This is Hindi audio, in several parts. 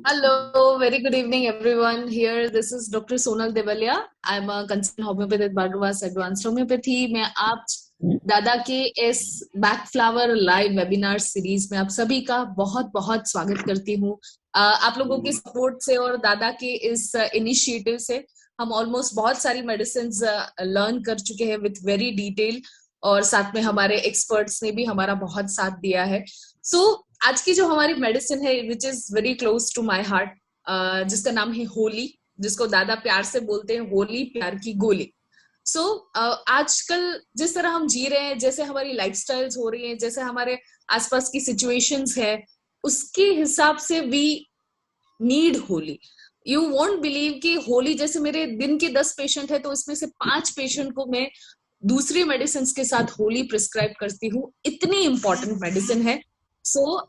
Hello, very good evening, everyone. Here, this is Dr. Sonal Devalia. I'm a consultant homeopath at Bhagavas Advanced Homeopathy. मैं आप दादा के इस बैकफ्लावर लाइव वेबिनार सीरीज में आप सभी का बहुत बहुत स्वागत करती हूँ। आप लोगों के सपोर्ट से और दादा के इस इनिशिएटिव से हम ऑलमोस्ट बहुत सारी मेडिसिन लर्न कर चुके हैं विथ वेरी डिटेल, और साथ में हमारे एक्सपर्ट्स ने भी हमारा बहुत साथ दिया है। आज की जो हमारी मेडिसिन है which is very close to my heart, जिसका नाम है होली, जिसको दादा प्यार से बोलते हैं होली, प्यार की गोली। आजकल जिस तरह हम जी रहे हैं, जैसे हमारी लाइफस्टाइल्स हो रही हैं, जैसे हमारे आसपास की सिचुएशंस है, उसके हिसाब से we need holly. You won't believe कि होली जैसे मेरे दिन के 10 पेशेंट है तो इसमें से 5 पेशेंट को मैं दूसरी मेडिसिन के साथ होली प्रिस्क्राइब करती हूँ। इतनी इंपॉर्टेंट मेडिसिन है।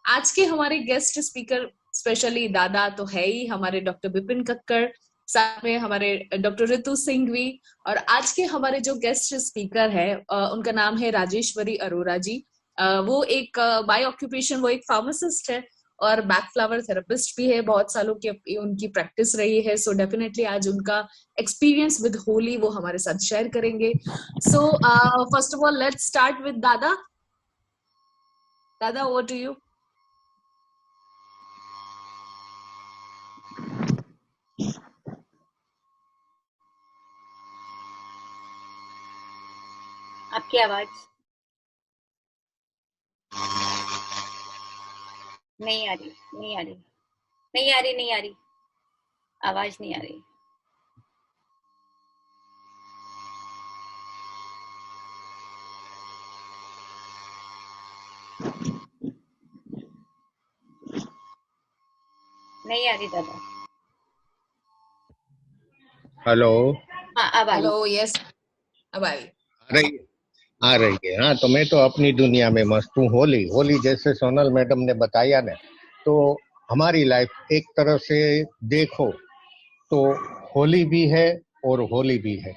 आज के हमारे गेस्ट स्पीकर स्पेशली दादा तो है ही, हमारे डॉक्टर विपिन कक्कड़, साथ में हमारे डॉक्टर ऋतु सिंह भी, और आज के हमारे जो गेस्ट स्पीकर है उनका नाम है राजेश्वरी अरोरा जी। वो एक बाय ऑक्यूपेशन वो एक फार्मासिस्ट है और बैकफ्लावर थेरेपिस्ट भी है। बहुत सालों की उनकी प्रैक्टिस रही है। सो डेफिनेटली आज उनका एक्सपीरियंस विद होली वो हमारे साथ शेयर करेंगे। First of all let's start with दादा। दादा, ओवर टू यू। आपकी आवाज नहीं आ रही, नहीं आ रही, नहीं आ रही, नहीं आ रही, आवाज नहीं आ रही। नहीं आ रही दादा। हेलो। हाँ, अब आ रही। हेलो, यस, अब आई। आ रही है। हाँ, तो मैं तो अपनी दुनिया में मस्त हूँ। होली होली जैसे सोनल मैडम ने बताया ना, तो हमारी लाइफ एक तरह से देखो तो होली भी है और होली भी है।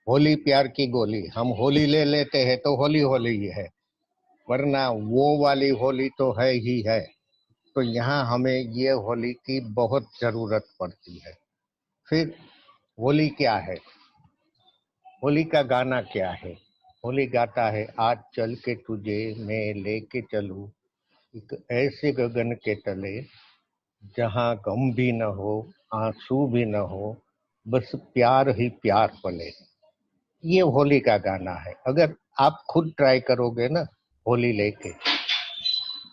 होली प्यार की गोली, हम होली ले लेते हैं तो होली होली ही है, वरना वो वाली होली तो है ही है। तो यहाँ हमें ये होली की बहुत जरूरत पड़ती है। फिर होली क्या है, होली का गाना क्या है? होली गाता है, आज चल के तुझे मैं लेके चलूं एक ऐसे गगन के तले, जहां गम भी न हो, आंसू भी न हो, बस प्यार ही प्यार पले। ये होली का गाना है। अगर आप खुद ट्राई करोगे ना होली लेके,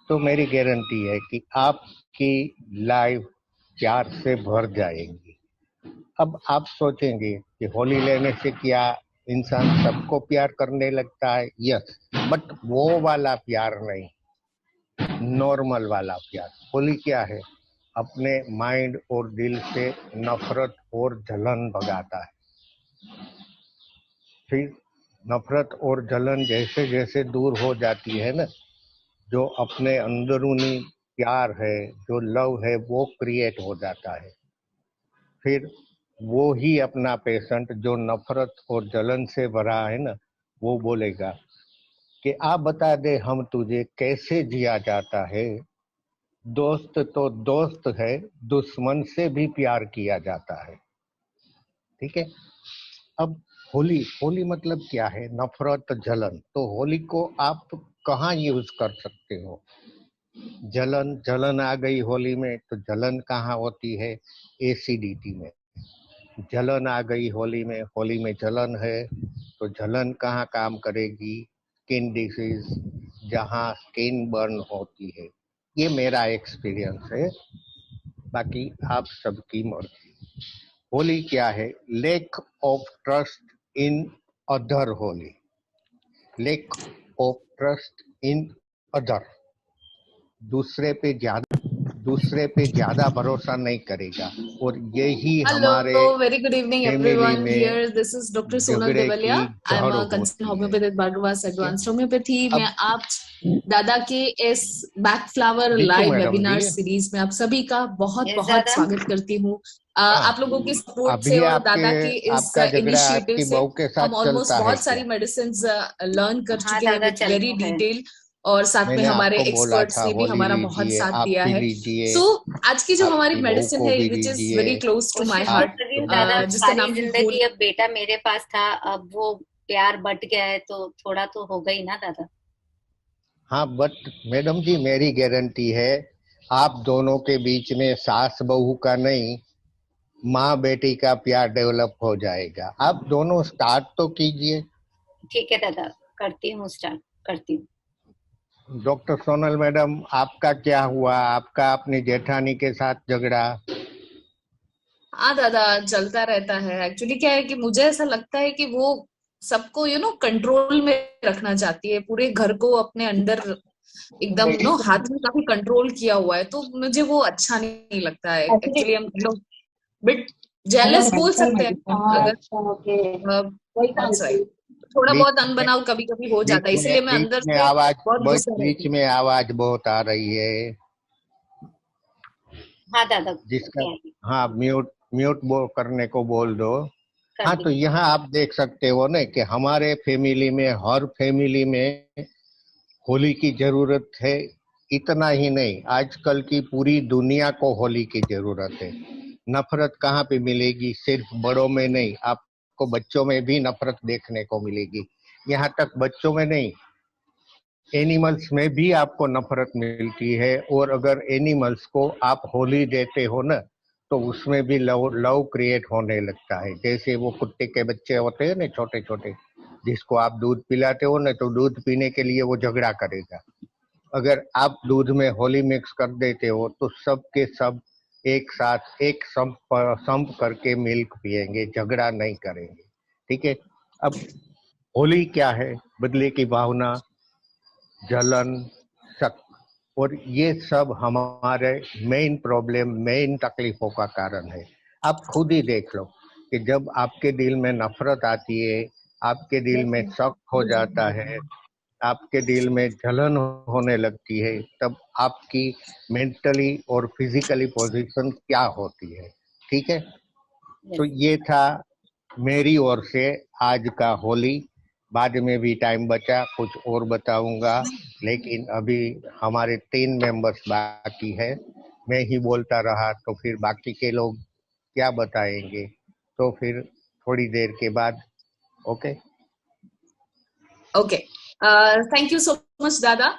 तो मेरी गारंटी है कि आपकी लाइफ प्यार से भर जाएगी। अब आप सोचेंगे कि होली लेने से क्या इंसान सबको प्यार करने लगता है? यस, बट वो वाला प्यार नहीं, नॉर्मल वाला प्यार। होली क्या है? अपने माइंड और दिल से नफरत और जलन भगाता है। फिर नफरत और जलन जैसे जैसे दूर हो जाती है ना, जो अपने अंदरूनी प्यार है, जो लव है, वो क्रिएट हो जाता है। फिर वो ही अपना पेशेंट जो नफरत और जलन से भरा है ना, वो बोलेगा कि आप बता दे हम तुझे कैसे जिया जाता है। दोस्त तो दोस्त है, दुश्मन से भी प्यार किया जाता है। ठीक है। अब होली होली मतलब क्या है? नफरत, जलन। तो होली को आप कहाँ यूज कर सकते हो? जलन जलन आ गई होली में, तो जलन कहाँ होती है? एसिडिटी में। जलन आ गई होली में जलन है, तो जलन कहाँ काम करेगी? स्किन डिसीज, जहाँ स्किन बर्न होती है। ये मेरा एक्सपीरियंस है, बाकी आप सबकी मर्जी। होली क्या है? Lack of trust in other. Holly lack of trust in other, दूसरे पे ज्यादा भरोसा नहीं करेगा। और यही हमारे hello, very good evening family everyone. में here this is doctor Sonal Jhagde Devaliya. की आई एम जड़ अ कंसल्टेंट होती है। होम्योपैथ एट भागवत ठीक है। Advanced homeopathy. मैं अब आप दादा के इस बैकफ्लावर जीतू लाइव मैडम वेबिनार जी। सीरीज में आप सभी का बहुत यस बहुत दादा। स्वागत करती हूँ। हाँ, आप लोगों के सपोर्ट से अभी और आपके दादा के इस आपका झगड़ा इनिशिएटिव आपकी से बहू के हम साथ ऑलमोस्ट चलता है बहुत सारी क्या? मेडिसिन लर्न कर हाँ चुके हैं दादा, विथ वेरी चलता है। डिटेल, और साथ में मैंने हमारे आपको बोला एक्सपर्ट्स था ने भी होली हमारा बहुत लीजिए, साथ आप दिया भी है। लीजिए, सो आज की जो हमारी आपकी बहू मेडिसिन को है भी विच इज लीजिए। वेरी क्लोज टू माय कोशिश तो आप हार्ट, कर रही हूँ दादा, जिसका सारी नाम है जिंदगी अब बेटा मेरे पास था, अब वो प्यार बट गया है तो थोड़ा तो होगा ही ना दादा। हाँ, बट मैडम जी मेरी गारंटी है आप दोनों के बीच में सास बहू का नहीं, माँ बेटी का प्यार डेवलप हो जाएगा। आप दोनों स्टार्ट तो कीजिए। ठीक है दादा, करती हूँ, स्टार्ट करती हूँ। डॉक्टर सोनल मैडम, आपका क्या हुआ? आपका अपनी जेठानी के साथ झगड़ा? हाँ दादा, चलता रहता है। एक्चुअली क्या है कि मुझे ऐसा लगता है कि वो सबको कंट्रोल में रखना चाहती है, पूरे घर को अपने अंदर एकदम हाथ में काफी कंट्रोल किया हुआ है, तो मुझे वो अच्छा नहीं लगता है। एक्चुअली हम लोग बिट जेलस बोल सकते हैं अगर, दैट्स राइट। थोड़ा बीच बहुत में अनबनाव कभी कभी हो जाता है, इसीलिए मैं अंदर से बहुत गुस्सा बीच रहती हूँ। में आवाज बहुत आ रही है हाँ दादा, जिसका। नहीं आएगी, हाँ, म्यूट म्यूट करने को बोल दो। कर हाँ, दी। तो यहाँ आप देख सकते हो ना कि हमारे फैमिली में, हर फैमिली में होली की जरूरत है। इतना ही नहीं, आजकल की पूरी दुनिया को होली की जरूरत है। नफरत कहाँ पे मिलेगी? सिर्फ बड़ों में नहीं, आपको बच्चों में भी नफरत देखने को मिलेगी। यहाँ तक बच्चों में नहीं, एनिमल्स में भी आपको नफरत मिलती है। और अगर एनिमल्स को आप होली देते हो ना, तो उसमें भी लव लव क्रिएट होने लगता है। जैसे वो कुत्ते के बच्चे होते हैं ना, छोटे छोटे, जिसको आप दूध पिलाते हो ना, तो दूध पीने के लिए वो झगड़ा करेगा। अगर आप दूध में होली मिक्स कर देते हो तो सब के सब एक साथ एक संप करके मिल्क पिएंगे, झगड़ा नहीं करेंगे। ठीक है। अब होली क्या है? बदले की भावना, जलन, शक, और ये सब हमारे मेन प्रॉब्लम, मेन तकलीफों का कारण है। आप खुद ही देख लो कि जब आपके दिल में नफरत आती है, आपके दिल में शक हो जाता है, आपके दिल में जलन होने लगती है, तब आपकी मेंटली और फिजिकली पोजीशन क्या होती है। ठीक है। तो यस। ये था मेरी ओर से आज का होली। बाद में भी टाइम बचा कुछ और बताऊंगा, लेकिन अभी हमारे 3 मेंबर्स बाकी है। मैं ही बोलता रहा तो फिर बाकी के लोग क्या बताएंगे? तो फिर थोड़ी देर के बाद। Okay. Okay, thank you so much दादा।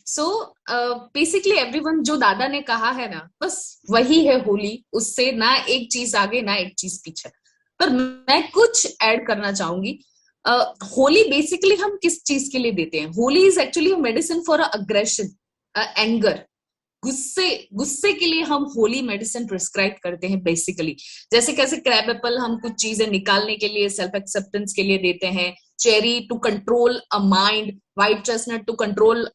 सो बेसिकली एवरीवन, जो दादा ने कहा है ना, बस वही है होली। उससे ना एक चीज आगे ना एक चीज पीछे। पर मैं कुछ ऐड करना चाहूंगी। होली बेसिकली हम किस चीज के लिए देते हैं? Holi is actually medicine for aggression, anger, गुस्से। गुस्से के लिए हम होली मेडिसिन प्रिस्क्राइब करते हैं बेसिकली। जैसे कैसे क्रैब एप्पल हम कुछ चीजें निकालने के लिए, सेल्फ एक्सेप्टेंस के लिए देते हैं, cherry to control a mind, white chestnut to control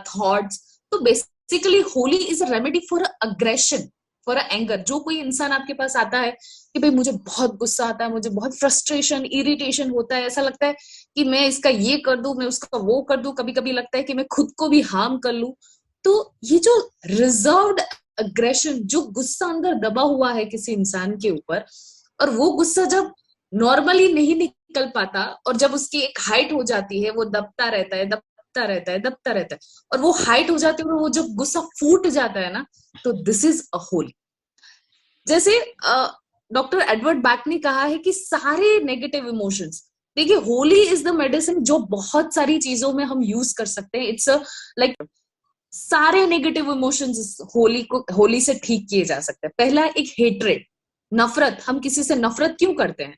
thoughts. तो basically holly is a remedy for aggression, for anger. जो कोई इंसान आपके पास आता है कि भाई मुझे बहुत गुस्सा आता है, मुझे बहुत फ्रस्ट्रेशन, इरिटेशन होता है, ऐसा लगता है कि मैं इसका ये कर दूं, मैं उसका वो कर दूं, कभी कभी लगता है कि मैं खुद को भी हार्म कर लूं। तो ये जो रिजर्व्ड अग्रेशन, जो गुस्सा अंदर दबा हुआ है किसी इंसान के ऊपर, और वो गुस्सा जब नॉर्मली नहीं निकल पाता, और जब उसकी एक हाइट हो जाती है, वो दबता रहता है, दबता रहता है, दबता रहता है, और वो हाइट हो जाती है, और वो जब गुस्सा फूट जाता है ना, तो दिस इज अ होली। जैसे डॉक्टर एडवर्ड बैक ने कहा है कि सारे नेगेटिव इमोशंस, देखिए होली इज द मेडिसिन जो बहुत सारी चीजों में हम यूज कर सकते हैं। इट्स लाइक सारे नेगेटिव इमोशंस होली से ठीक किए जा सकते हैं। पहला एक हेट्रेड, नफरत। हम किसी से नफरत क्यों करते हैं?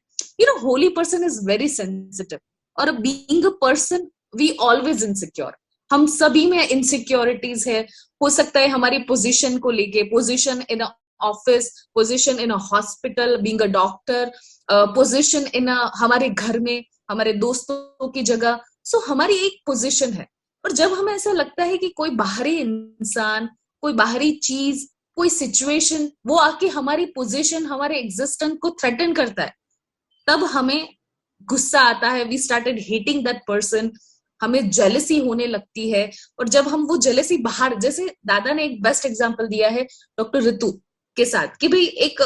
Holly person is very sensitive, और being a person we always insecure. हम सभी में इनसिक्योरिटीज है। हो सकता है हमारी पोजीशन को लेके, position in a office, position in a hospital, being a doctor, position in हमारे घर में, हमारे दोस्तों की जगह। सो हमारी एक पोजीशन है। और जब हमें ऐसा लगता है कि कोई बाहरी इंसान, कोई बाहरी चीज, कोई सिचुएशन, वो आके हमारी पोजीशन, हमारे एग्जिस्टेंस को थ्रेटन करता है, तब हमें गुस्सा आता है। We started hating that person, हमें जेलसी होने लगती है। और जब हम वो जेलसी बाहर, जैसे दादा ने एक बेस्ट एग्जांपल दिया है, डॉक्टर ऋतु, के साथ कि भाई एक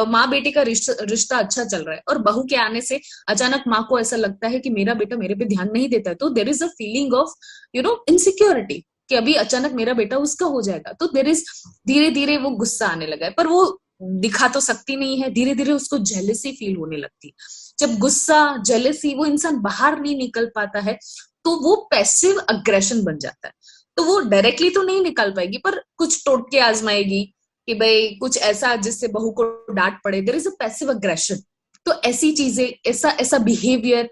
माँ बेटे का रिश्ता अच्छा चल रहा है, और बहू के आने से अचानक माँ को ऐसा लगता है कि मेरा बेटा मेरे पे ध्यान नहीं देता है, तो there is a feeling of insecurity कि अभी अचानक मेरा बेटा उसका हो जाएगा, तो देर इज धीरे धीरे वो गुस्सा आने लगा है, पर वो दिखा तो सकती नहीं है, धीरे धीरे उसको जेलसी फील होने लगती है। जब गुस्सा जेलसी वो इंसान बाहर नहीं निकल पाता है तो वो पैसिव अग्रेशन बन जाता है। तो वो डायरेक्टली तो नहीं निकाल पाएगी, पर कुछ टोटके आजमाएगी कि भाई कुछ ऐसा जिससे बहू को डांट पड़े, there is a passive aggression. तो ऐसी चीजें, ऐसा ऐसा बिहेवियर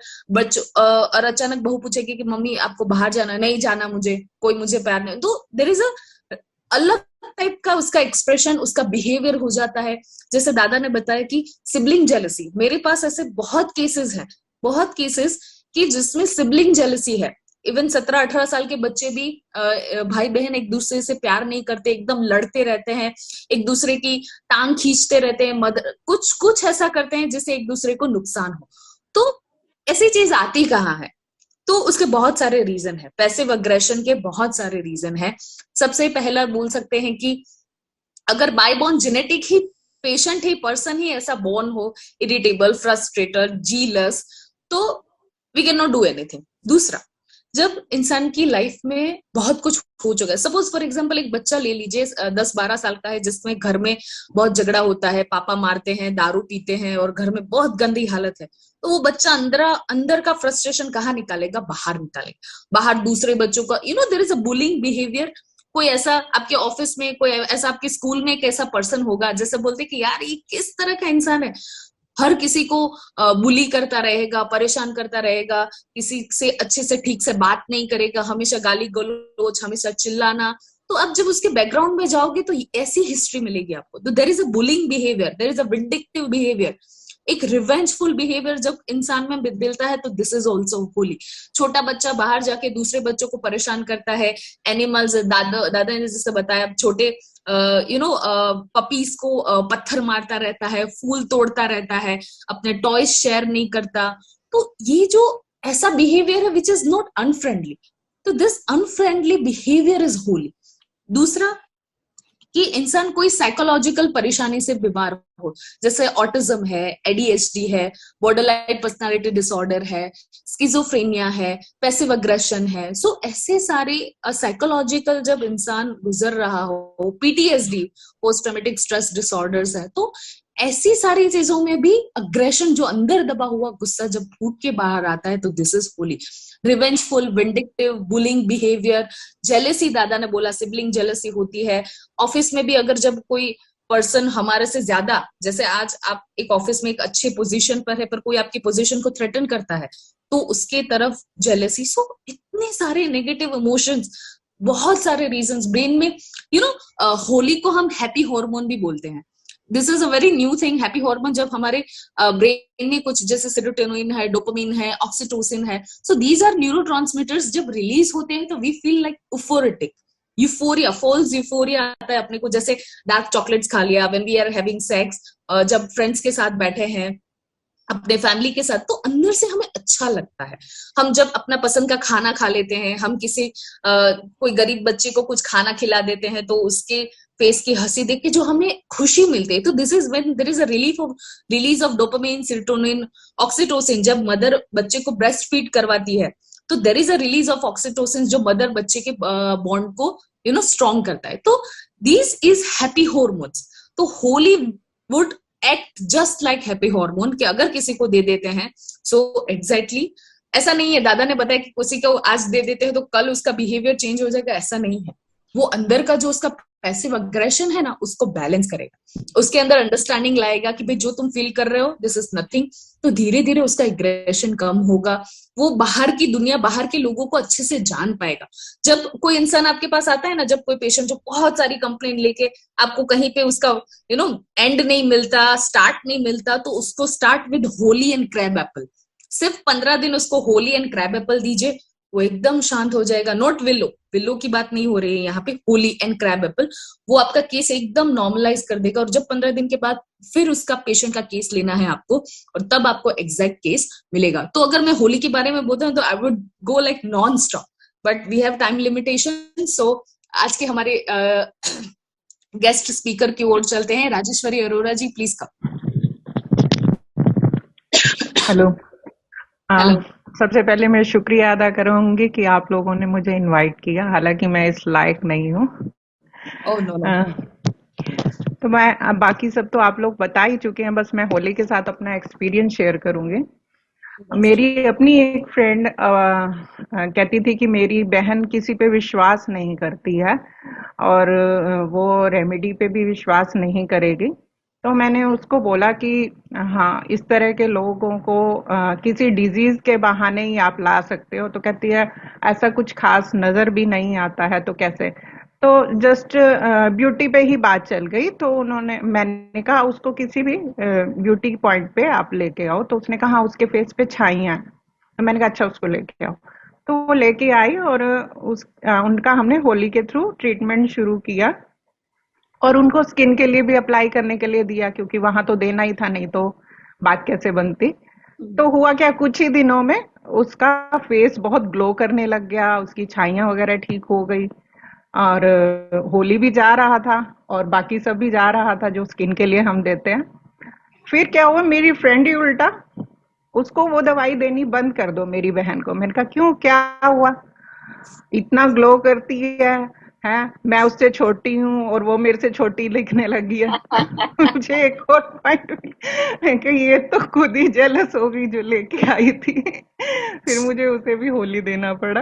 और अचानक बहू पूछेगी कि मम्मी आपको बाहर जाना, नहीं जाना मुझे, कोई मुझे प्यार नहीं, तो देयर इज अ अलग टाइप का उसका एक्सप्रेशन, उसका बिहेवियर हो जाता है। जैसे दादा ने बताया कि सिबलिंग जेलसी, मेरे पास ऐसे बहुत केसेस हैं, बहुत केसेस कि जिसमें सिबलिंग जेलसी है। इवन 17-18 साल के बच्चे भी भाई बहन एक दूसरे से प्यार नहीं करते, एकदम लड़ते रहते हैं, एक दूसरे की टांग खींचते रहते हैं, कुछ कुछ ऐसा करते हैं जिससे एक दूसरे को नुकसान हो। तो ऐसी चीज आती कहाँ है? तो उसके बहुत सारे रीजन है, पैसिव अग्रेशन के बहुत सारे रीजन है। सबसे पहला बोल सकते हैं कि अगर बाय बॉर्न जेनेटिक ही पेशेंट ही पर्सन ही ऐसा बॉर्न हो, इरिटेबल, फ्रस्ट्रेटेड, जीलस, तो we can not do anything. दूसरा, जब इंसान की लाइफ में बहुत कुछ हो चुका है, सपोज फॉर एग्जांपल एक बच्चा ले लीजिए 10-12 साल का है, जिसमें घर में बहुत झगड़ा होता है, पापा मारते हैं, दारू पीते हैं और घर में बहुत गंदी हालत है, तो वो बच्चा अंदर का फ्रस्ट्रेशन कहाँ निकालेगा? बाहर निकालेगा, बाहर दूसरे बच्चों का, there is a bullying behaviour. कोई ऐसा आपके ऑफिस में, कोई ऐसा आपके स्कूल में एक ऐसा पर्सन होगा जैसे बोलते कि यार ये किस तरह का इंसान है, हर किसी को बुली करता रहेगा, परेशान करता रहेगा, किसी से अच्छे से ठीक से बात नहीं करेगा, हमेशा गाली गलौज, हमेशा चिल्लाना। तो अब जब उसके बैकग्राउंड में जाओगे तो ऐसी हिस्ट्री मिलेगी आपको। तो there is a bullying behaviour, there is a vindictive behaviour, एक रिवेंजफुल बिहेवियर जब इंसान में मिलता है, तो दिस इज ऑल्सो होली। छोटा बच्चा बाहर जाके दूसरे बच्चों को परेशान करता है, एनिमल्स, दादा ने जैसे बताया, छोटे पपीज को पत्थर मारता रहता है, फूल तोड़ता रहता है, अपने टॉयज शेयर नहीं करता। तो ये जो ऐसा बिहेवियर है विच इज नॉट अनफ्रेंडली, तो this unfriendly behaviour is Holi. दूसरा, कि इंसान कोई साइकोलॉजिकल परेशानी से बीमार हो, जैसे ऑटिज्म है, एडीएचडी है, बॉर्डरलाइन पर्सनालिटी डिसऑर्डर है, स्किजोफ्रेनिया है, पैसिव अग्रेशन है, सो ऐसे सारे साइकोलॉजिकल जब इंसान गुजर रहा हो, PTSD, post traumatic stress disorders है, तो ऐसी सारी चीजों में भी अग्रेशन, जो अंदर दबा हुआ गुस्सा जब फूट के बाहर आता है, तो this is Holi. Revengeful, vindictive, bullying behaviour, jealousy, दादा ने बोला सिबलिंग जेलेसी होती है। ऑफिस में भी अगर जब कोई पर्सन हमारे से ज्यादा, जैसे आज आप एक ऑफिस में एक अच्छे पोजीशन पर है, पर कोई आपकी पोजीशन को थ्रेटन करता है, तो उसके तरफ जेलेसी। सो इतने सारे नेगेटिव इमोशंस, बहुत सारे रीजंस ब्रेन में, होली को हम हैप्पी हार्मोन भी बोलते हैं। This is a very new thing, happy hormone. जब हमारे ब्रेन में कुछ, जैसे सेरोटोनिन है, डोपामिन है, ऑक्सीटोसिन है, सो दीज आर न्यूरोट्रांसमीटर्स, जब रिलीज होते हैं तो we feel like euphoric, euphoria, false euphoria आता है अपने को। जैसे डार्क चॉकलेट्स खा लिया, when we are having sex, जब फ्रेंड्स के साथ बैठे हैं, अपने फैमिली के साथ, तो अंदर से हमें अच्छा लगता है। हम जब अपना पसंद का खाना खा लेते हैं, हम किसी कोई गरीब बच्चे को कुछ खाना खिला देते हैं, तो उसके फेस की हंसी देख के जो हमें खुशी मिलती है, तो this is when there is a release of dopamine, serotonin, oxytocin. जब मदर बच्चे को ब्रेस्ट फीड करवाती है, तो there is a release of oxytocin, जो मदर बच्चे के बॉन्ड को स्ट्रॉन्ग करता है। तो दिस इज हैप्पी हार्मोन्स। तो holly would act just like happy hormone, कि अगर किसी को दे देते हैं, सो एग्जैक्टली ऐसा नहीं है, दादा ने बताया कि किसी को आज दे देते हैं तो कल उसका बिहेवियर चेंज हो जाएगा, ऐसा नहीं है। वो अंदर का जो उसका पैसिव अग्रेशन है ना, उसको बैलेंस करेगा, उसके अंदर अंडरस्टैंडिंग लाएगा कि भाई जो तुम फील कर रहे हो दिस इज नथिंग, तो धीरे धीरे उसका एग्रेशन कम होगा, वो बाहर की दुनिया, बाहर के लोगों को अच्छे से जान पाएगा। जब कोई इंसान आपके पास आता है ना, जब कोई पेशेंट जो बहुत सारी कंप्लेंट लेके आपको कहीं पे उसका एंड नहीं मिलता, स्टार्ट नहीं मिलता, तो उसको start with Holi and crab Apple. सिर्फ 15 दिन उसको होली एंड क्रैब एप्पल दीजिए, वो एकदम शांत हो जाएगा। नॉट विलो, विलो की बात नहीं हो रही है यहाँ पे, होली एंड क्रैब एप्पल, वो आपका केस एकदम नॉर्मलाइज कर देगा। और जब 15 दिन के बाद फिर उसका पेशेंट का केस लेना है आपको, और तब आपको एग्जैक्ट केस मिलेगा। तो अगर मैं होली के बारे में बोलता हूँ तो I would go like non stop, but we have time limitation. So आज के हमारे गेस्ट स्पीकर की ओर चलते हैं। Rajeshwari Arora ji, please come. Hello. Hello. सबसे पहले मैं शुक्रिया अदा करूंगी कि आप लोगों ने मुझे इनवाइट किया, हालांकि मैं इस लायक नहीं हूँ। Oh no no. तो मैं बाकी सब तो आप लोग बता ही चुके हैं, बस मैं होली के साथ अपना एक्सपीरियंस शेयर करूंगी। मेरी अपनी एक फ्रेंड कहती थी कि मेरी बहन किसी पे विश्वास नहीं करती है और वो रेमेडी पे भी विश्वास नहीं करेगी। तो मैंने उसको बोला कि हाँ, इस तरह के लोगों को किसी डिजीज के बहाने ही आप ला सकते हो। तो कहती है ऐसा कुछ खास नजर भी नहीं आता है, तो कैसे? तो जस्ट ब्यूटी पे ही बात चल गई। तो मैंने कहा उसको किसी भी ब्यूटी पॉइंट पे आप लेके आओ। तो उसने कहा हाँ, उसके फेस पे छाइयां हैं। तो मैंने कहा अच्छा, उसको लेके आओ। तो वो लेके आई और उनका हमने होली के थ्रू ट्रीटमेंट शुरू किया और उनको स्किन के लिए भी अप्लाई करने के लिए दिया, क्योंकि वहां तो देना ही था, नहीं तो बात कैसे बनती। तो हुआ क्या, कुछ ही दिनों में उसका फेस बहुत ग्लो करने लग गया, उसकी छाइयां वगैरह ठीक हो गई और होली भी जा रहा था और बाकी सब भी जा रहा था जो स्किन के लिए हम देते हैं। फिर क्या हुआ, मेरी फ्रेंड ही उल्टा उसको वो दवाई देनी बंद कर दो मेरी बहन को। मैंने कहा क्यों, क्या हुआ? इतना ग्लो करती है मैं उससे छोटी हूँ और वो मेरे से छोटी लिखने लगी है। मुझे एक और पॉइंट कि ये तो खुद ही जेलस हो गई जो लेके आई थी। फिर मुझे उसे भी होली देना पड़ा।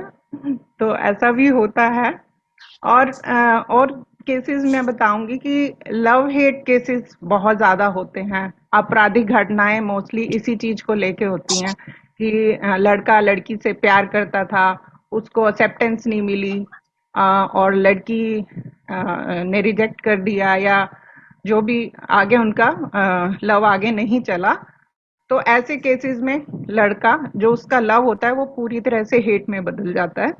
तो ऐसा भी होता है। और केसेस मैं बताऊंगी कि लव हेट केसेस बहुत ज्यादा होते हैं। आपराधिक घटनाएं मोस्टली इसी चीज को लेके होती हैं कि लड़का लड़की से प्यार करता था, उसको एक्सेप्टेंस नहीं मिली और लड़की ने रिजेक्ट कर दिया, या जो भी आगे उनका लव आगे नहीं चला। तो ऐसे केसेस में लड़का जो उसका लव होता है वो पूरी तरह से हेट में बदल जाता है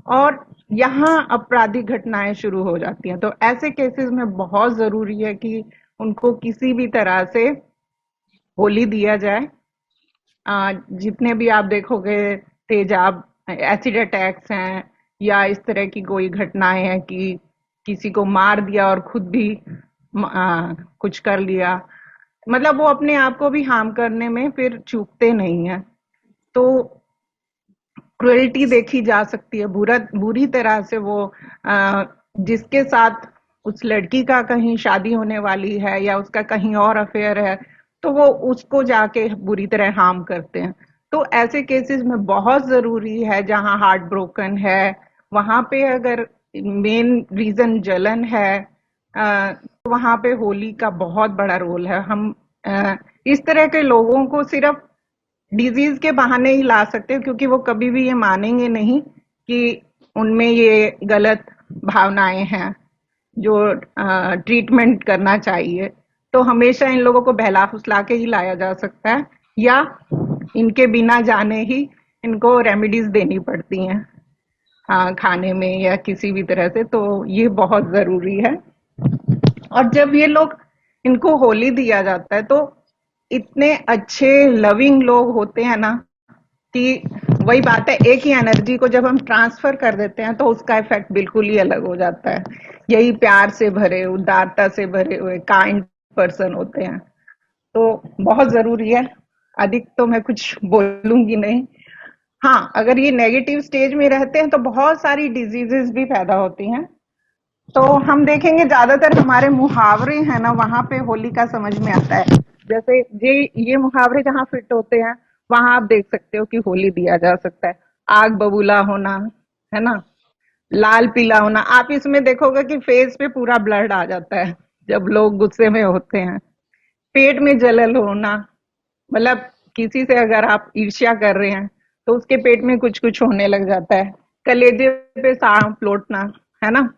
और यहाँ आपराधिक घटनाएं शुरू हो जाती हैं। तो ऐसे केसेस में बहुत जरूरी है कि उनको किसी भी तरह से होली दिया जाए। जितने भी आप देखोगे तेजाब एसिड अटैक्स हैं या इस तरह की कोई घटनाएं हैं कि किसी को मार दिया और खुद भी कुछ कर लिया, मतलब वो अपने आप को भी हार्म करने में फिर चूकते नहीं है। तो क्रुएल्टी देखी जा सकती है, बुरी तरह से। वो जिसके साथ उस लड़की का कहीं शादी होने वाली है या उसका कहीं और अफेयर है, तो वो उसको जाके बुरी तरह हार्म करते हैं। तो ऐसे केसेस में बहुत जरूरी है, जहां हार्ट ब्रोकन है वहां पे अगर मेन रीजन जलन है तो वहां पे होली का बहुत बड़ा रोल है। हम इस तरह के लोगों को सिर्फ डिजीज के बहाने ही ला सकते हैं, क्योंकि वो कभी भी ये मानेंगे नहीं कि उनमें ये गलत भावनाएं हैं जो ट्रीटमेंट करना चाहिए। तो हमेशा इन लोगों को बहला फुसला के ही लाया जा सकता है या इनके बिना जाने ही इनको रेमेडीज देनी पड़ती हैं खाने में या किसी भी तरह से। तो ये बहुत जरूरी है। और जब ये लोग इनको होली दिया जाता है तो इतने अच्छे लविंग लोग होते हैं ना कि वही बात है, एक ही एनर्जी को जब हम ट्रांसफर कर देते हैं तो उसका इफेक्ट बिल्कुल ही अलग हो जाता है। यही प्यार से भरे, उदारता से भरे हुए काइंड पर्सन होते हैं। तो बहुत जरूरी है। अधिक तो मैं कुछ बोलूंगी नहीं। हाँ, अगर ये नेगेटिव स्टेज में रहते हैं तो बहुत सारी डिजीजेस भी पैदा होती हैं। तो हम देखेंगे ज्यादातर हमारे मुहावरे हैं ना, वहां पे होली का समझ में आता है। जैसे ये मुहावरे जहाँ फिट होते हैं वहां आप देख सकते हो कि होली दिया जा सकता है। आग बबूला होना, है ना, लाल पीला होना। आप इसमें देखोगे कि फेस पे पूरा ब्लड आ जाता है जब लोग गुस्से में होते हैं। पेट में जलन होना, मतलब किसी से अगर आप ईर्ष्या कर रहे हैं तो उसके पेट में कुछ कुछ होने लग जाता है। कलेजे पे सांप लौटना, है ना।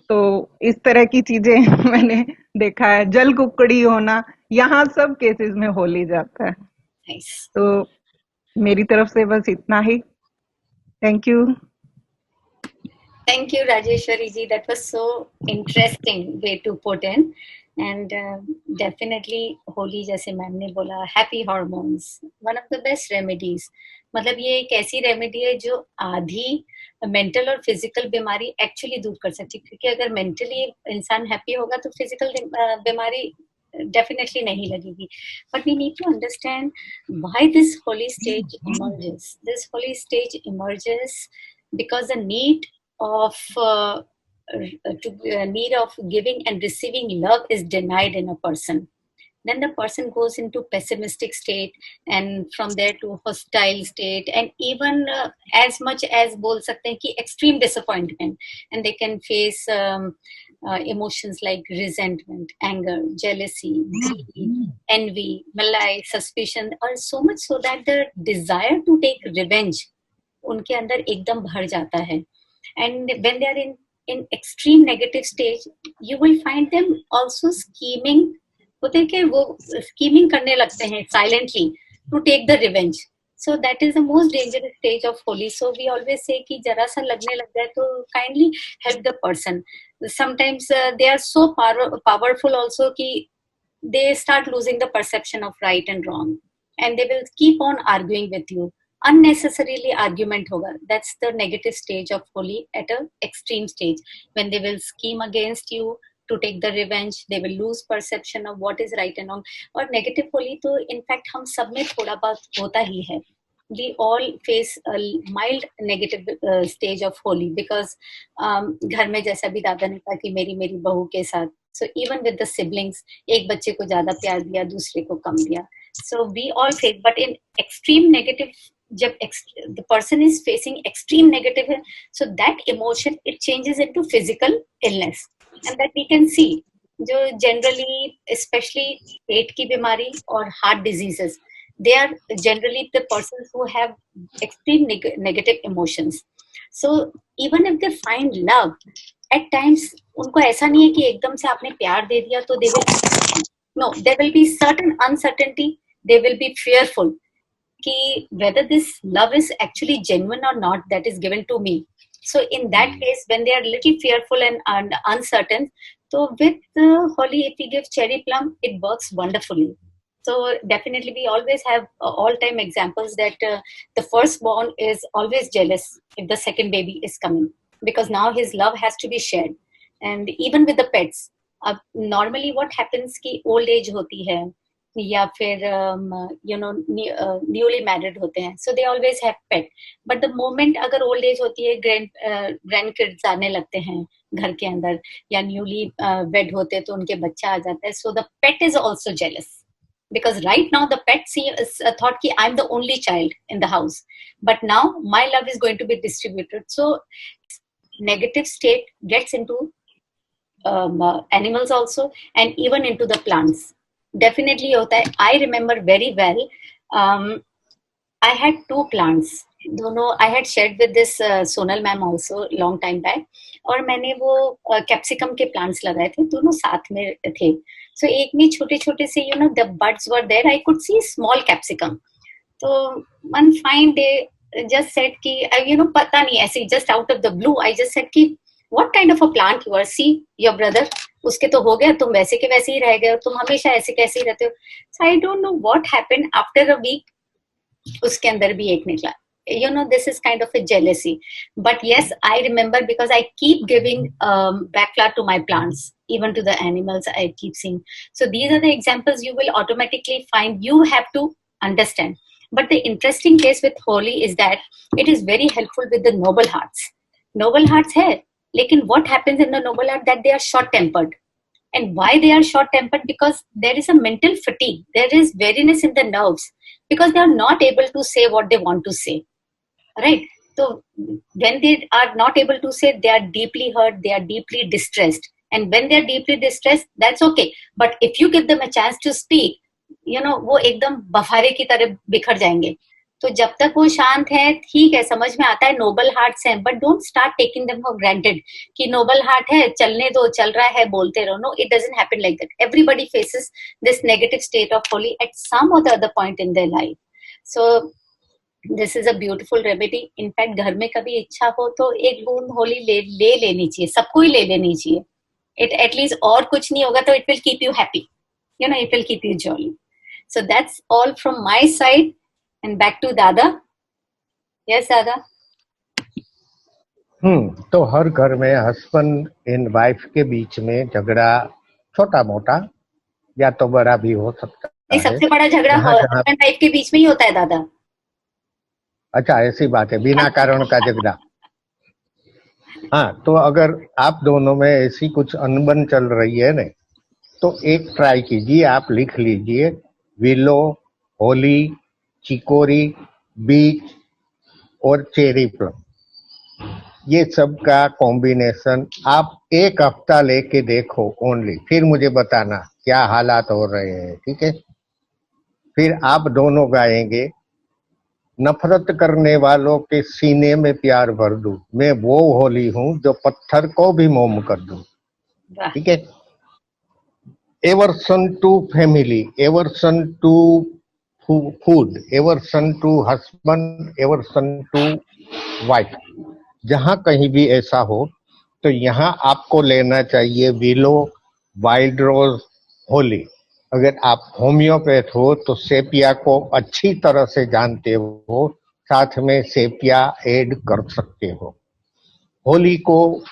तो इस तरह की चीजें मैंने देखा है। जल कुकड़ी होना, यहाँ सब केसेस में होली जाता है। Nice. तो मेरी तरफ से बस इतना ही। Thank you. Thank you, Rajeshwari ji. That was so interesting way to put in. And definitely, Holi, जैसे मैम ने बोला, happy hormones, one of the best remedies. मतलब ये एक ऐसी रेमेडी है जो आधी मेंटल और फिजिकल बीमारी एक्चुअली दूर कर सकती है, क्योंकि अगर मेंटली इंसान हैप्पी होगा तो फिजिकल बीमारी definitely nahi lagegi. But we need to understand why this holy stage emerges. This holy stage emerges because the need of need of giving and receiving love is denied in a person. Then the person goes into pessimistic state, and from there to hostile state, and even as much as bol sakte hain ki extreme disappointment, and they can face emotions like resentment, anger, jealousy, greed, envy, malice, suspicion, or so much so that the desire to take revenge उनके अंदर एकदम भर जाता है. And when they are in extreme negative stage, you will find them also scheming. होते हैं कि वो scheming करने लगते हैं silently to take the revenge. So that is the most dangerous stage of holy. So we always say कि जरा सा लगने लग जाए तो kindly help the person. Sometimes they are so powerful also कि they start losing the perception of right and wrong, and they will keep on arguing with you. Unnecessarily argument hoga. That's the negative stage of holy at an extreme stage, when they will scheme against you to take the revenge. They will lose perception of what is right and wrong. और negative holy तो in fact हम सब में थोड़ा बहुत होता ही है. We all face a mild negative stage of holy because घर में जैसा भी दादा ने कहा कि मेरी बहू के साथ. So even with the siblings, एक बच्चे को ज्यादा प्यार दिया, दूसरे को कम दिया. So we all face, but in extreme negative, जब the person is facing extreme negative, so that emotion it changes into physical illness, and that we can see. जो generally, especially पेट की बीमारी और heart diseases, they are generally the persons who have extreme negative emotions. So even if they find love, at times उनको ऐसा नहीं है कि एकदम से आपने प्यार दे दिया तो they will, no, there will be certain uncertainty. They will be fearful कि whether this love is actually genuine or not, that is given to me. So in that case, when they are little fearful and uncertain, so with holy, if we give cherry plum, it works wonderfully. So definitely we always have all-time examples that the firstborn is always jealous if the second baby is coming, because now his love has to be shared. And even with the pets, normally what happens कि old age होती है या फिर newly married होते हैं, so they always have pet. But the moment अगर old age होती है, grandkids आने लगते हैं घर के अंदर, या newly wed होते हैं तो उनके बच्चा आ जाता है, so the pet is also jealous. Because right now the pet thought कि I'm the only child in the house, but now my love is going to be distributed. So negative state gets into animals also, and even into the plants. Definitely होता है. I remember very well. I had 2 plants. दोनों I had shared with this Sonal ma'am also long time back. और मैंने वो कैप्सिकम के plants लगाए थे, दोनों साथ में थे. So एक में छोटे छोटे से the buds were there. I could see small capsicum. So one fine day, just said कि पता नहीं ऐसे just out of the blue, I just said कि what kind of a plant you are? See your brother, उसके तो हो गया, तुम वैसे के वैसे ही रह गए, तुम हमेशा ऐसे कैसे ही रहते हो. So I don't know what happened. After a week, उसके अंदर भी एक निकला. This is kind of a jealousy. But yes, I remember because I keep giving backflower to my plants, even to the animals I keep seeing. So these are the examples you will automatically find. You have to understand. But the interesting case with holy is that it is very helpful with the noble hearts. Noble hearts hai, lekin what happens in the noble heart that they are short-tempered. And why they are short-tempered? Because there is a mental fatigue. There is weariness in the nerves because they are not able to say what they want to say. Right? So when they are not able to say, they are deeply hurt, they are deeply distressed. And when they are deeply distressed, that's okay. But if you give them a chance to speak, वो एकदम बफारे की तरह बिखर जाएंगे. तो जब तक वो शांत है, ठीक है, समझ में आता है नोबल हार्ट्स हैं, but don't start taking them for granted कि नोबल हार्ट है, चलने दो, चल रहा है, बोलते रहो. No, it doesn't happen like that. Everybody faces this negative state of holly at some or the other point in their life. So this is a beautiful remedy. In fact घर में कभी इच्छा हो तो एक बूंद होली ले लेनी चाहिए, सबको ही ले लेनी चाहिए. इट एटलीस्ट और कुछ नहीं होगा तो it will keep you happy, it will keep you jolly. So that's all from my side. And back to Dada. Yes दादा। तो हर घर में हस्बैंड एंड वाइफ के बीच में झगड़ा छोटा मोटा या तो बड़ा भी हो सकता नहीं, है। सबसे बड़ा झगड़ा हस्बैंड वाइफ के बीच में ही होता है दादा। अच्छा, ऐसी बात है, बिना कारण का झगड़ा। हाँ, तो अगर आप दोनों में ऐसी कुछ अनबन चल रही है न, तो एक ट्राई कीजिए, आप लिख लीजिए विलो, होली, चिकोरी, बीच और चेरी प्लम, ये सब का कॉम्बिनेशन आप एक हफ्ता लेके देखो ओनली, फिर मुझे बताना क्या हालात हो रहे हैं, ठीक है? फिर आप दोनों गाएंगे, नफरत करने वालों के सीने में प्यार भर दूं, मैं वो होली हूं जो पत्थर को भी मोम कर दूं, ठीक है? Aversion to family, aversion to food, aversion to husband, aversion to wife, जहां कहीं भी ऐसा हो तो यहाँ आपको लेना चाहिए विलो, वाइल्ड रोज, होली। अगर आप होम्योपैथ हो तो सेपिया को अच्छी तरह से जानते हो, साथ में सेपिया ऐड कर सकते हो। होली को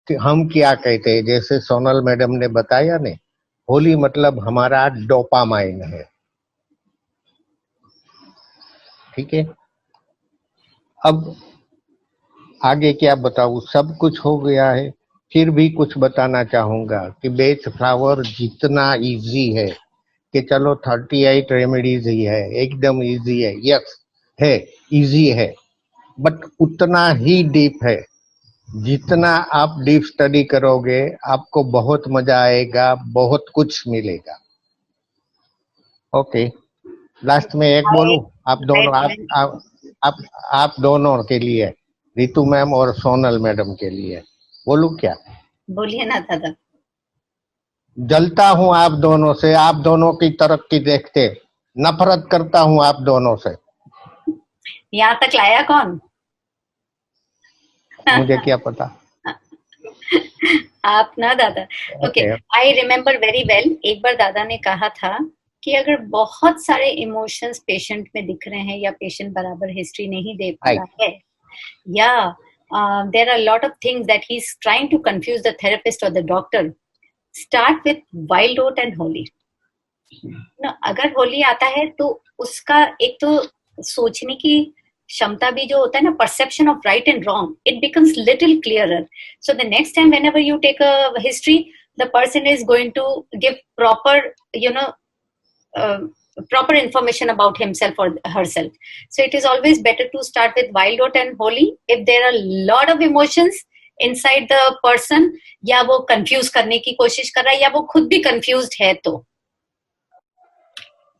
हम क्या कहते हैं, जैसे सोनल मैडम ने बताया ने, होली मतलब हमारा डोपामाइन है, ठीक है? अब आगे क्या बताऊं, सब कुछ हो गया है, फिर भी कुछ बताना चाहूंगा कि बेच फ्लावर जितना इजी है कि चलो 38 रेमेडीज ही है, एकदम इजी है, यस है, इजी है, बट उतना ही डीप है। जितना आप डीप स्टडी करोगे आपको बहुत मजा आएगा, बहुत कुछ मिलेगा। ओके, लास्ट में एक बोलूं, आप दोनों आप दोनों के लिए, रितु मैम और सोनल मैडम के लिए बोलूं क्या? बोलिए ना दादा। जलता हूं आप दोनों से, आप दोनों की तरक्की देखते, नफरत करता हूं आप दोनों से। यहाँ तक लाया कौन? मुझे क्या पता। आप ना दादा। Okay, I remember very well, एक बार दादा ने कहा था कि अगर बहुत सारे इमोशंस पेशेंट में दिख रहे हैं या पेशेंट बराबर हिस्ट्री नहीं दे पा रहा है, या there are a lot of things that he's trying to confuse the therapist or the doctor, start with wild oat and holy. ना, अगर होली आता है तो उसका एक तो सोचने की क्षमता भी जो होता है ना, perception of right and wrong, it becomes little clearer. So the next time whenever you take a history, the person is going to give proper, proper information about himself or herself. So it is always better to start with wild oat and holy if there are a lot of emotions inside the person, या वो confuse करने की कोशिश कर रहा है या वो खुद भी confused है। तो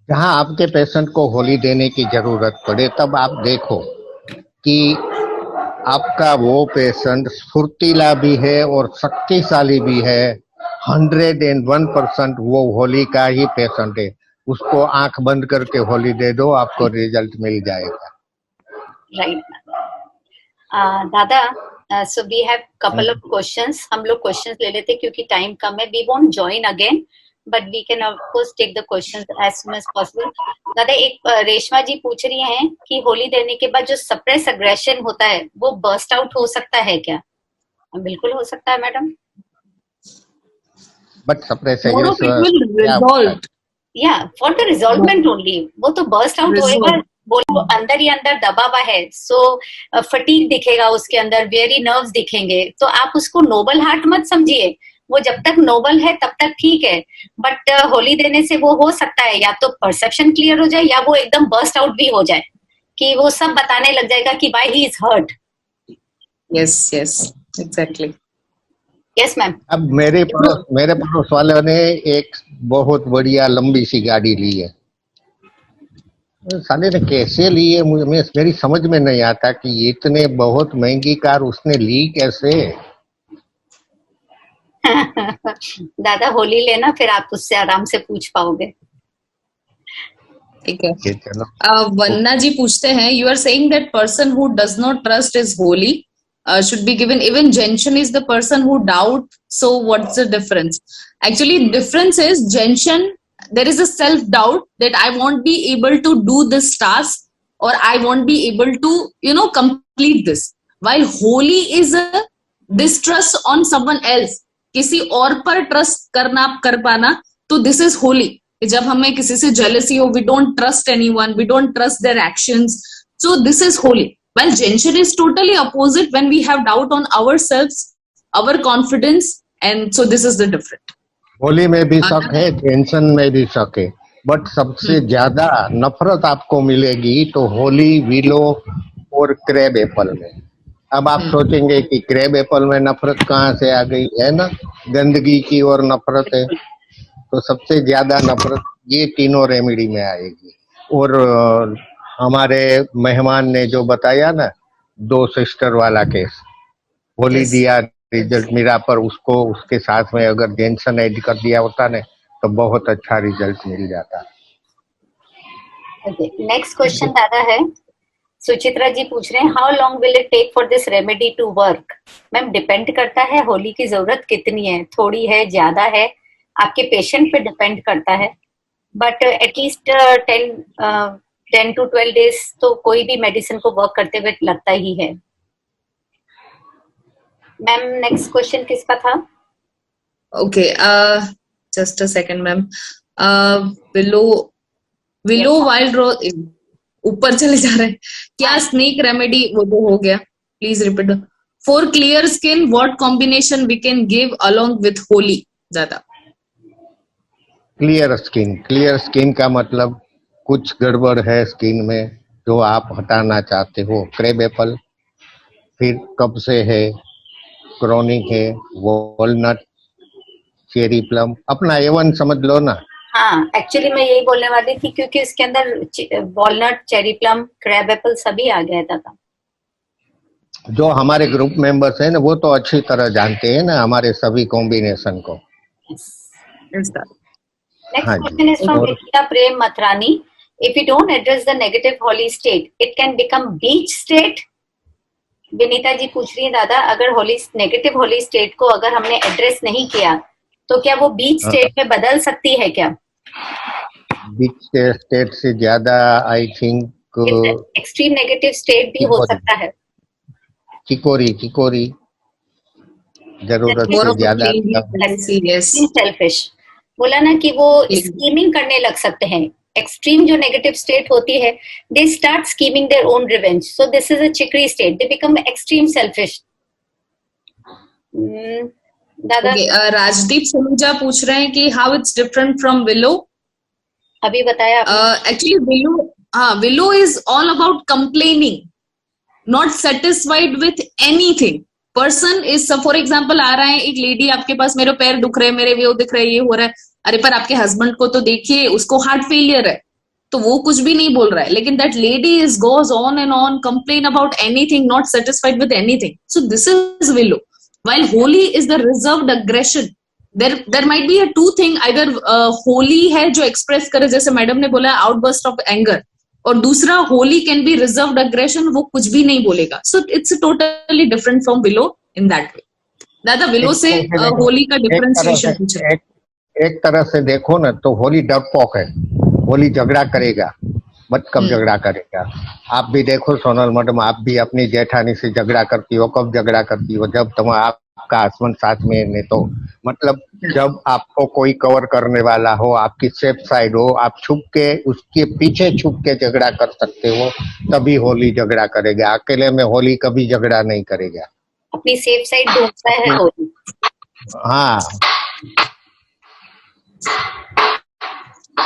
जहां आपके पेशेंट को होली देने की जरूरत पड़े तब आप देखो कि आपका वो पेशेंट स्फूर्तिला भी है और शक्तिशाली भी है, 101% वो होली का ही पेशेंट है, उसको आंख बंद करके होली दे दो, आपको रिजल्ट मिल जाएगा। राइट दादा, so we have couple of questions. हम लोग questions ले लेते क्योंकि टाइम कम है। We won't join again, but we can of course take the questions as soon as possible. दादा, एक रेशमा जी पूछ रही हैं कि होली देने के बाद जो suppress aggression होता है वो burst out हो सकता है क्या? बिल्कुल हो सकता है madam. But suppress aggression, yeah, for the resolvement only, वो तो burst out होएगा, वो अंदर ही अंदर दबा हुआ है, सो फटीग दिखेगा उसके अंदर, वेरी नर्व्स दिखेंगे, तो आप उसको नोबल हार्ट मत समझिए, वो जब तक नोबल है तब तक ठीक है, बट होली देने से वो हो सकता है या तो परसेप्शन क्लियर हो जाए या वो एकदम बर्स्ट आउट भी हो जाए कि वो सब बताने लग जाएगा कि why he is hurt. Yes exactly. Yes ma'am. अब मेरे पड़ोस वाले ने एक बहुत बढ़िया लंबी सी गाड़ी ली है, साले ने कैसे ली है मेरी समझ में नहीं आता कि इतने बहुत महंगी कार उसने ली कैसे। दादा होली लेना, फिर आप उससे आराम से पूछ पाओगे। ठीक है। वन्ना जी पूछते हैं, you are saying that person who does not trust is holly should be given, even Gentian is the person who doubt, so what's the difference? Actually difference is Gentian, there is a self doubt that I won't be able to do this task, or I won't be able to, complete this. While Holi is a distrust on someone else, किसी और पर ट्रस्ट करना कर पाना, तो दिस इज होली. जब हमें किसी से जेलसी हो, we don't trust anyone, we don't trust their actions, so this is holly. While Genshin is totally opposite when we have doubt on ourselves, our confidence, and so this is the difference. Holi में भी शक है, टेंशन में भी शक है, बट सबसे ज्यादा नफरत आपको मिलेगी तो होली, विलो और क्रैब एप्पल में. अब आप सोचेंगे कि क्रैब एप्पल में नफरत कहाँ से आ गई, है ना, गंदगी की और नफरत है. तो सबसे ज्यादा नफरत ये तीनों रेमेडी में आएगी. और हमारे मेहमान ने जो बताया ना, 2 सिस्टर वाला केस, होली दिया, रिजल्ट मिला, पर उसको उसके साथ में अगर जेंसन ऐड कर दिया होता ने तो बहुत अच्छा रिजल्ट मिल जाता. नेक्स्ट क्वेश्चन दादा है, सुचित्रा जी पूछ रहे हैं, how long will it take for this remedy to work? Ma'am, depend करता है होली की जरूरत कितनी है, थोड़ी है, ज्यादा है, आपके पेशेंट पे डिपेंड करता है. बट एटलीस्ट 10 to 12 days तो कोई भी मेडिसिन को वर्क करते हुए लगता ही है. मैम, नेक्स्ट क्वेश्चन किसका था? Okay, just a second ma'am. Willow wild rose, ऊपर चले जा रहे हैं. क्या स्नेक रेमेडी, वो तो हो गया. Please repeat. For clear skin what combination we can give along with holly? ज्यादा क्लियर स्किन का मतलब कुछ गड़बड़ है स्किन में जो आप हटाना चाहते हो, क्रैब एप्पल, फिर कब से है, क्रॉनिक है, वॉलनट, चेरी प्लम, अपना A1 समझ लो ना. हाँ, एक्चुअली मैं यही बोलने वाली थी, क्योंकि इसके अंदर walnut, cherry plum, crab Apple सभी आ गया था. जो हमारे ग्रुप मेंबर्स हैं ना, वो तो अच्छी तरह जानते हैं ना हमारे सभी कॉम्बिनेशन को. Next question is from Nikita Prem Matrani. If we don't address the negative holy state, it can become beach state. Vinita ji पूछ रही है, दादा अगर नेगेटिव होली स्टेट को अगर हमने एड्रेस नहीं किया तो क्या वो बीच स्टेट में बदल सकती है क्या? बीच स्टेट से ज्यादा I think extreme negative state भी हो सकता है. चिकोरी जरूरत से ज्यादा सेल्फिश बोला ना कि वो स्कीमिंग करने लग सकते हैं. एक्सट्रीम जो नेगेटिव स्टेट होती है, they start scheming their own revenge, so this is a chicory state, they become extreme selfish. दादा राजदीप सलूजा पूछ रहे हैं कि how it's different from willow. अभी बताया actually willow is all about complaining, not satisfied with anything. Person is, for example आ रहा है एक लेडी आपके पास, मेरे पैर दुख रहे हैं, मेरे वो दिख रहे हैं, ये हो रहा है. अरे पर आपके हस्बैंड को तो देखिए, उसको हार्ट फेलियर है, तो वो कुछ भी नहीं बोल रहा है, लेकिन that lady is goes on and on, complain about anything, not satisfied with anything. So this is willow. While Holi is the reserved aggression, there might be a two thing, either Holi है जो एक्सप्रेस करे, जैसे मैडम ने बोला आउटबर्स्ट ऑफ एंगर, और दूसरा Holi can be reserved aggression, वो कुछ भी नहीं बोलेगा. So it's totally different from willow in that way. दादा विलो से होली का डिफरेंशिएशन पूछा. एक तरह से देखो ना तो होली डरपोक है, होली झगड़ा करेगा, बट कब झगड़ा करेगा. आप भी देखो सोनल मैडम, आप भी अपनी जेठानी से झगड़ा करती हो, कब झगड़ा करती हो? जब तुम्हारा आपका हस्बैंड साथ में नहीं, तो मतलब जब आपको कोई कवर करने वाला हो, आपकी सेफ साइड हो, आप छुप के उसके पीछे छुप के झगड़ा कर सकते हो, तभी होली झगड़ा करेगा. अकेले में होली कभी झगड़ा नहीं करेगा. अपनी सेफ साइड ढूंढता है होली. हाँ.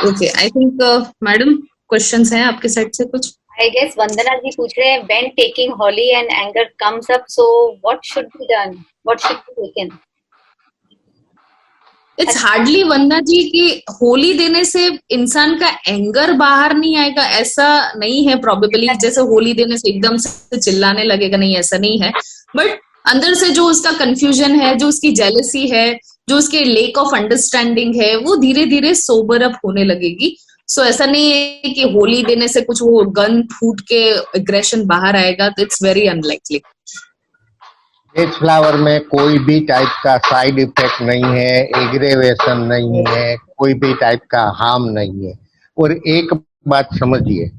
Okay, I think madam questions हैं आपके साइड से कुछ? I guess वंदना जी पूछ रहे हैं, when taking holy and anger comes up, so what should be done? What should be taken? It's hardly वंदना जी कि होली देने से इंसान का एंगर बाहर नहीं आएगा, ऐसा नहीं है प्रोबेबली. जैसे होली देने से एकदम से चिल्लाने लगेगा, नहीं, ऐसा नहीं है. बट अंदर से जो उसका कंफ्यूजन है, जो उसकी जेलसी है, जो उसके लेक ऑफ अंडरस्टैंडिंग है, वो धीरे धीरे सोबर अप होने लगेगी. सो ऐसा नहीं है कि होली देने से कुछ वो गन फूट के एग्रेशन बाहर आएगा. It's very unlikely. एज फ्लावर में कोई भी टाइप का साइड इफेक्ट नहीं है, एग्रेवेशन नहीं है, कोई भी टाइप का हार्म नहीं है. और एक बात समझिए,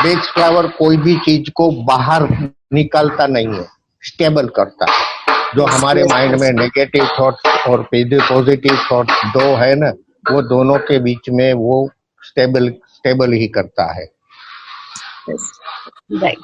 बेक्स फ्लावर कोई भी चीज को बाहर निकालता नहीं है, स्टेबल करता है। जो हमारे माइंड में नेगेटिव थॉट्स और पॉजिटिव थॉट्स दो है ना, वो दोनों के बीच में वो स्टेबल ही करता है। Right.